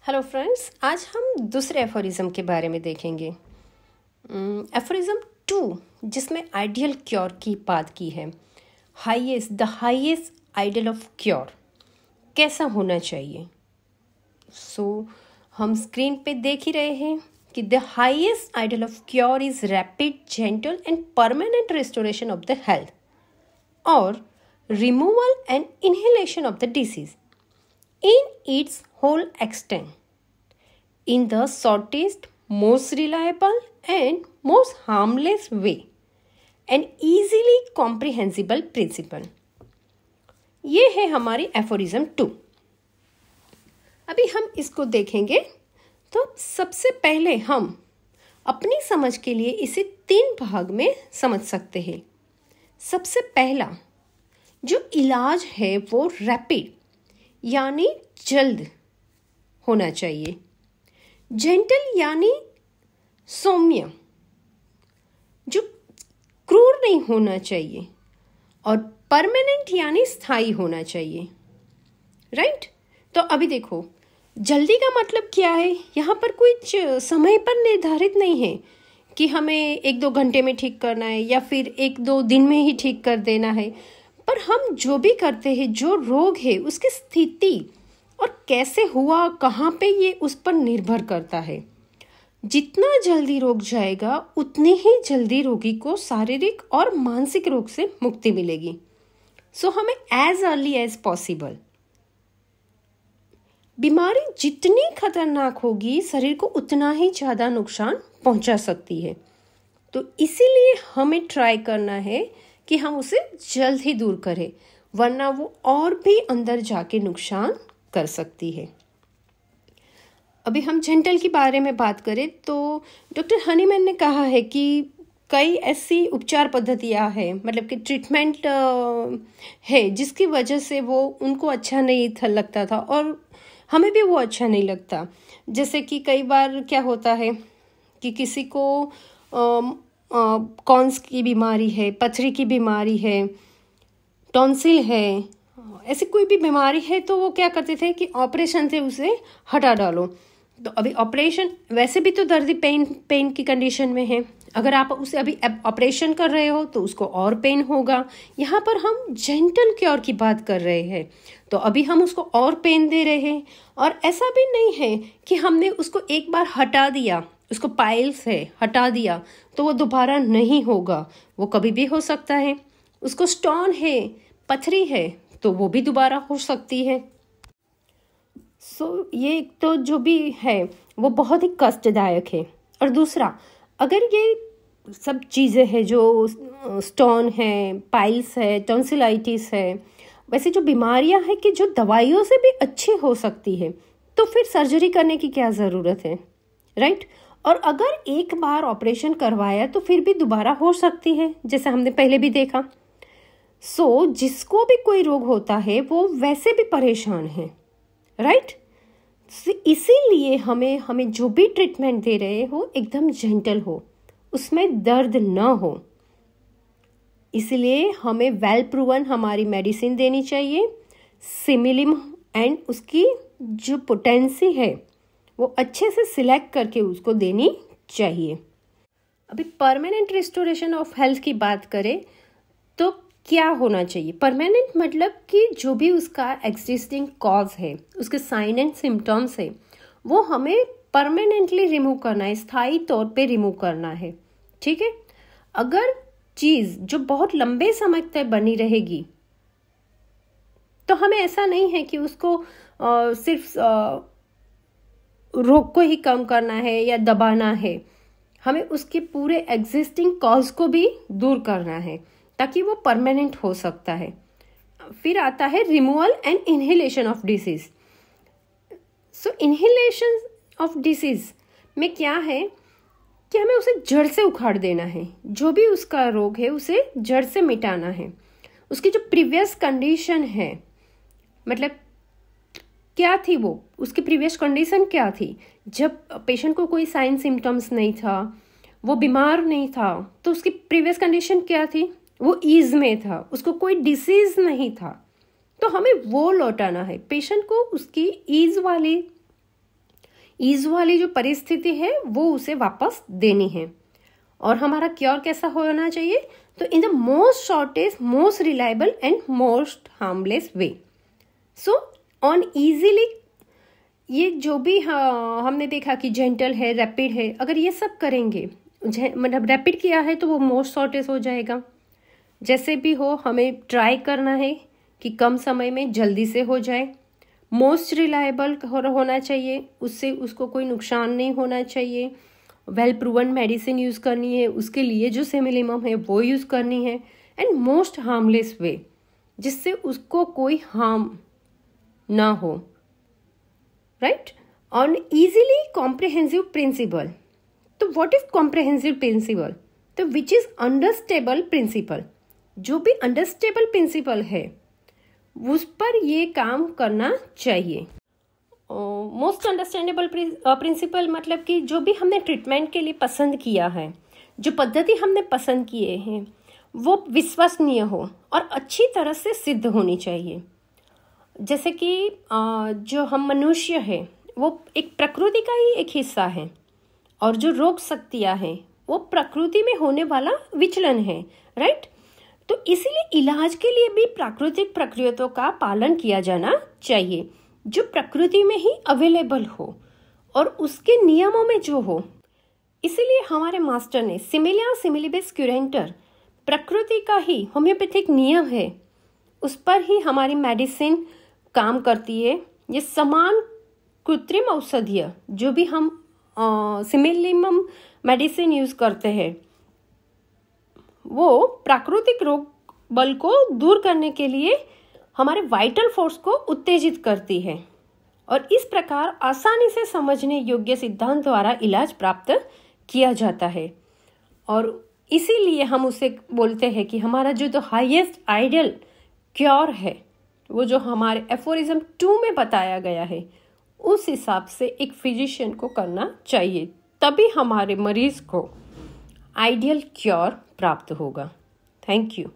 Hello friends, आज हम दूसरे एफोरिज्म के बारे में देखेंगे। एफोरिज्म 2 जिसमें आइडियल क्योर की बात की है। The highest ideal of cure कैसा होना चाहिए। हम स्क्रीन पे देख ही रहे हैं कि the highest ideal of cure is rapid, gentle and permanent restoration of the health और removal and annihilation of the disease in its whole extent, in the shortest, most reliable and most harmless way, and easily comprehensible principle. ये है हमारी aphorism 2। अभी हम इसको देखेंगे तो सबसे पहले हम अपनी समझ के लिए इसे 3 भाग में समझ सकते हैं। सबसे पहला जो इलाज है वो रैपिड यानी जल्द होना चाहिए, जेंटल यानी सौम्य, जो क्रूर नहीं होना चाहिए, और परमानेंट यानी स्थायी होना चाहिए। राइट? तो अभी देखो, जल्दी का मतलब क्या है। यहाँ पर कुछ समय पर निर्धारित नहीं है कि हमें 1-2 घंटे में ठीक करना है या फिर 1-2 दिन में ही ठीक कर देना है। पर हम जो भी करते हैं, जो रोग है उसकी स्थिति और कैसे हुआ, कहाँ पे, ये उस पर निर्भर करता है। जितना जल्दी रोग जाएगा उतनी ही जल्दी रोगी को शारीरिक और मानसिक रोग से मुक्ति मिलेगी। हमें एज अर्ली एज पॉसिबल, बीमारी जितनी खतरनाक होगी शरीर को उतना ही ज़्यादा नुकसान पहुंचा सकती है। तो इसीलिए हमें ट्राई करना है कि हम उसे जल्द ही दूर करें, वरना वो और भी अंदर जाके नुकसान कर सकती है। अभी हम जेंटल के बारे में बात करें तो डॉक्टर हनीमैन ने कहा है कि कई ऐसी उपचार पद्धतियां हैं, मतलब कि ट्रीटमेंट है जिसकी वजह से वो उनको अच्छा नहीं लगता था और हमें भी वो अच्छा नहीं लगता। जैसे कि कई बार क्या होता है कि किसी को कॉन्स की बीमारी है, पथरी की बीमारी है, टॉन्सिल है, ऐसी कोई भी बीमारी है तो वो क्या करते थे कि ऑपरेशन से उसे हटा डालो। तो अभी ऑपरेशन वैसे भी तो दर्द पेन की कंडीशन में है। अगर आप उसे अभी ऑपरेशन कर रहे हो तो उसको और पेन होगा। यहाँ पर हम जेंटल क्योर की बात कर रहे हैं तो अभी हम उसको और पेन दे रहे हैं। और ऐसा भी नहीं है कि हमने उसको एक बार हटा दिया, उसको पाइल्स है हटा दिया तो वो दोबारा नहीं होगा, वो कभी भी हो सकता है। उसको स्टोन है, पथरी है तो वो भी दोबारा हो सकती है। ये तो जो भी है वो बहुत ही कष्टदायक है। और दूसरा, अगर ये सब चीज़ें हैं जो स्टोन है, पाइल्स है, टॉन्सिलाइटिस है, वैसे जो बीमारियां हैं कि जो दवाइयों से भी अच्छी हो सकती है, तो फिर सर्जरी करने की क्या ज़रूरत है। राइट? और अगर एक बार ऑपरेशन करवाया तो फिर भी दोबारा हो सकती है, जैसे हमने पहले भी देखा। जिसको भी कोई रोग होता है वो वैसे भी परेशान है। राइट? इसीलिए हमें जो भी ट्रीटमेंट दे रहे हो एकदम जेंटल हो, उसमें दर्द ना हो। इसलिए हमें वेल प्रूवन हमारी मेडिसिन देनी चाहिए। सिमिलिम एंड उसकी जो पोटेंसी है वो अच्छे से सिलेक्ट करके उसको देनी चाहिए। अभी परमानेंट रिस्टोरेशन ऑफ हेल्थ की बात करें तो क्या होना चाहिए। परमानेंट मतलब कि जो भी उसका एग्जिस्टिंग कॉज है, उसके साइन एंड सिम्टम्स है, वो हमें परमानेंटली रिमूव करना है, स्थायी तौर पे रिमूव करना है। ठीक है? अगर चीज़ जो बहुत लंबे समय तक बनी रहेगी तो हमें ऐसा नहीं है कि उसको सिर्फ रोग को ही कम करना है या दबाना है, हमें उसके पूरे एग्जिस्टिंग कॉज को भी दूर करना है ताकि वो परमानेंट हो सकता है। फिर आता है removal and annihilation of disease. Inhalation of disease में क्या है कि हमें उसे जड़ से उखाड़ देना है। जो भी उसका रोग है उसे जड़ से मिटाना है। उसकी जो प्रीवियस कंडीशन है, मतलब क्या थी वो, उसकी प्रीवियस कंडीशन क्या थी, जब पेशेंट को कोई साइन सिम्टम्स नहीं था, वो बीमार नहीं था, तो उसकी प्रीवियस कंडीशन क्या थी, वो ईज में था, उसको कोई डिसीज नहीं था। तो हमें वो लौटाना है, पेशेंट को उसकी ईज वाली ईज वाली जो परिस्थिति है वो उसे वापस देनी है। और हमारा क्योर कैसा होना चाहिए? तो in the most shortest, most reliable and most harmless way. So on easily, ये जो भी हमने देखा कि जेंटल है, रैपिड है, अगर ये सब करेंगे, मतलब रैपिड किया है तो वो मोस्ट शॉर्टेस्ट हो जाएगा। जैसे भी हो हमें ट्राई करना है कि कम समय में जल्दी से हो जाए। मोस्ट रिलायबल होना चाहिए, उससे उसको कोई नुकसान नहीं होना चाहिए। वेल प्रूवन मेडिसिन यूज़ करनी है, उसके लिए जो सिमिलिमम है वो यूज़ करनी है। एंड मोस्ट हार्मलेस वे, जिससे उसको कोई हार्म ना हो, right. On easily comprehensive principle, तो व्हाट इज कॉम्प्रिहेंसिव प्रिंसिपल? तो विच इज अंडरस्टेबल प्रिंसिपल। जो भी अंडरस्टेबल प्रिंसिपल है उस पर ये काम करना चाहिए। मोस्ट अंडरस्टैंडेबल प्रिंसिपल मतलब कि जो भी हमने ट्रीटमेंट के लिए पसंद किया है, जो पद्धति हमने पसंद किए हैं, वो विश्वसनीय हो और अच्छी तरह से सिद्ध होनी चाहिए। जैसे कि जो हम मनुष्य है वो एक प्रकृति का ही एक हिस्सा है, और जो रोग शक्तियाँ हैं वो प्रकृति में होने वाला विचलन है, राइट। तो इसीलिए इलाज के लिए भी प्राकृतिक प्रक्रियाओं का पालन किया जाना चाहिए, जो प्रकृति में ही अवेलेबल हो और उसके नियमों में जो हो। इसीलिए हमारे मास्टर ने सिमिलिया सिमिलिबिस क्यूरेंटर, प्रकृति का ही होम्योपैथिक नियम है, उस पर ही हमारी मेडिसिन काम करती है। ये समान कृत्रिम औषधीय जो भी हम सिमिलिमम मेडिसिन यूज करते हैं, वो प्राकृतिक रोग बल को दूर करने के लिए हमारे वाइटल फोर्स को उत्तेजित करती है, और इस प्रकार आसानी से समझने योग्य सिद्धांत द्वारा इलाज प्राप्त किया जाता है। और इसीलिए हम उसे बोलते हैं कि हमारा जो तो हाईएस्ट आइडियल क्योर है, वो जो हमारे एफोरिज्म 2 में बताया गया है, उस हिसाब से एक फिजिशियन को करना चाहिए, तभी हमारे मरीज को आइडियल क्योर प्राप्त होगा। Thank you.